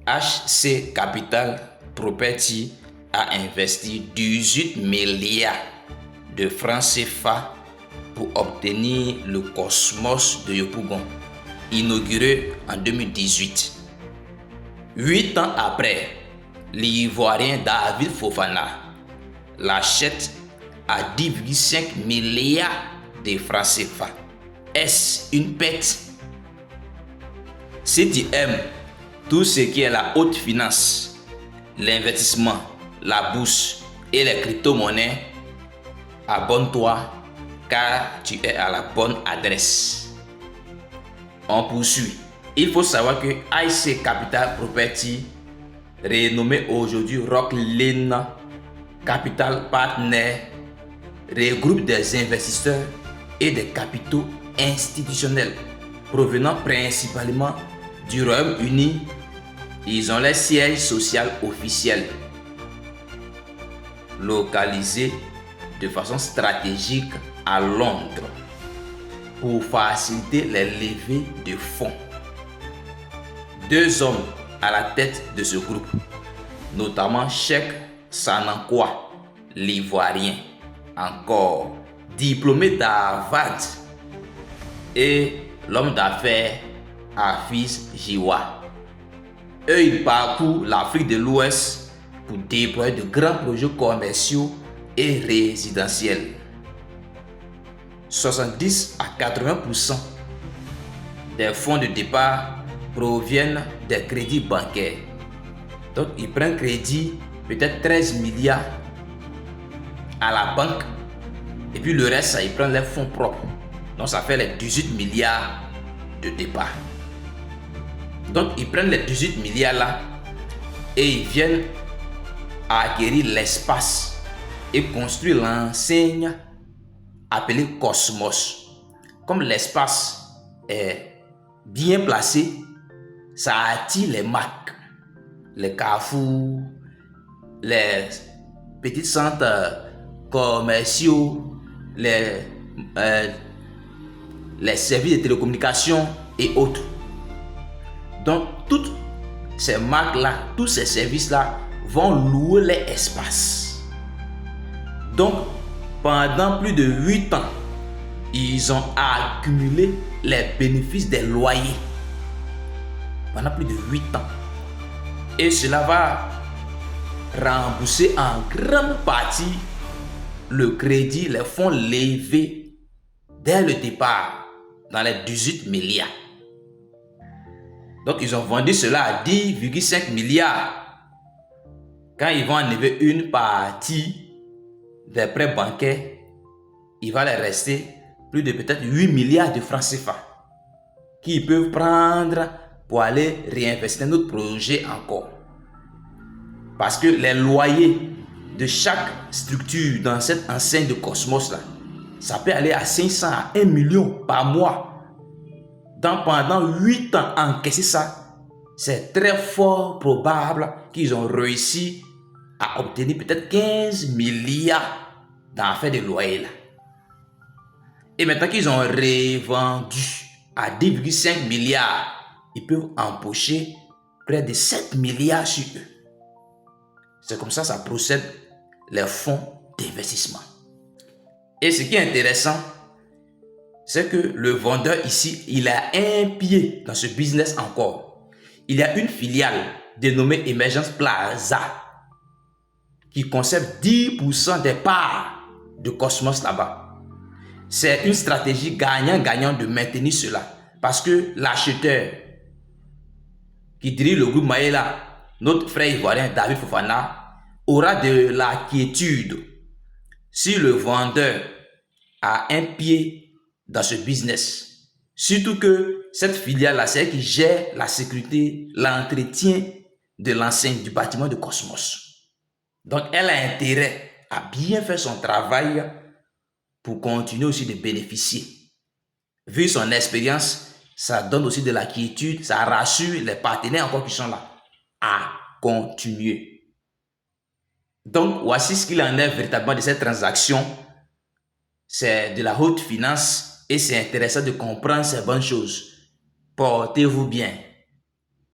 HC Capital Property a investi 18 milliards de francs CFA pour obtenir le Cosmos de Yopougon, inauguré en 2018. 8 ans après, l'Ivoirien David Fofana l'achète à 10,5 milliards de francs CFA. Est-ce une perte? Si tu aimes tout ce qui est la haute finance, l'investissement, la bourse et les crypto-monnaies, abonne-toi car tu es à la bonne adresse. On poursuit. Il faut savoir que HC Capital Property, renommé aujourd'hui Rocklin Capital Partner, regroupe des investisseurs et des capitaux institutionnels provenant principalement du Royaume-Uni. Ils ont leur siège social officiel localisé de façon stratégique à Londres pour faciliter les levées de fonds. 2 hommes à la tête de ce groupe, notamment Cheikh Sanankwa, l'Ivoirien, encore diplômé d'Harvard, et l'homme d'affaires Hafiz Jiwa. Eux, ils parcourent l'Afrique de l'Ouest pour déployer de grands projets commerciaux et résidentiels. 70 à 80% des fonds de départ proviennent des crédits bancaires. Donc, ils prennent crédit, peut-être 13 milliards à la banque, et puis le reste, ça, ils prennent les fonds propres. Donc, ça fait les 18 milliards de départ. Donc, ils prennent les 18 milliards là et ils viennent acquérir l'espace et construire l'enseigne appelée Cosmos. Comme l'espace est bien placé, ça attire les marques, les carrefours, les petits centres commerciaux, les services de télécommunications et autres. Donc, toutes ces marques-là, tous ces services-là vont louer les espaces. Donc, pendant plus de 8 ans, ils ont accumulé les bénéfices des loyers. Pendant plus de 8 ans. Et cela va rembourser en grande partie le crédit, les fonds levés dès le départ dans les 18 milliards. Donc, ils ont vendu cela à 10,5 milliards. Quand ils vont enlever une partie des prêts bancaires, il va leur rester plus de peut-être 8 milliards de francs CFA qu'ils peuvent prendre pour aller réinvestir dans notre projet encore. Parce que les loyers de chaque structure dans cette enseigne de Cosmos là, ça peut aller à 500 à 1 million par mois. Donc pendant 8 ans, encaisser ça, c'est très fort probable qu'ils ont réussi à obtenir peut-être 15 milliards d'affaires de loyer là. Et maintenant qu'ils ont revendu à 10,5 milliards, ils peuvent empocher près de 7 milliards sur eux. C'est comme ça que procède les fonds d'investissement. Et ce qui est intéressant, c'est que le vendeur ici, il a un pied dans ce business encore. Il y a une filiale dénommée Emergence Plaza qui conserve 10% des parts de Cosmos là-bas. C'est une stratégie gagnant-gagnant de maintenir cela. Parce que l'acheteur qui dirige le groupe Maïla, notre frère ivoirien David Fofana, aura de la quiétude si le vendeur a un pied dans ce business. Surtout que cette filiale-là, c'est elle qui gère la sécurité, l'entretien de l'enseigne du bâtiment de Cosmos. Donc, elle a intérêt à bien faire son travail pour continuer aussi de bénéficier. Vu son expérience, ça donne aussi de la quiétude, ça rassure les partenaires encore qui sont là à continuer. Donc, voici ce qu'il en est véritablement de cette transaction. C'est de la haute finance et c'est intéressant de comprendre ces bonnes choses. Portez-vous bien.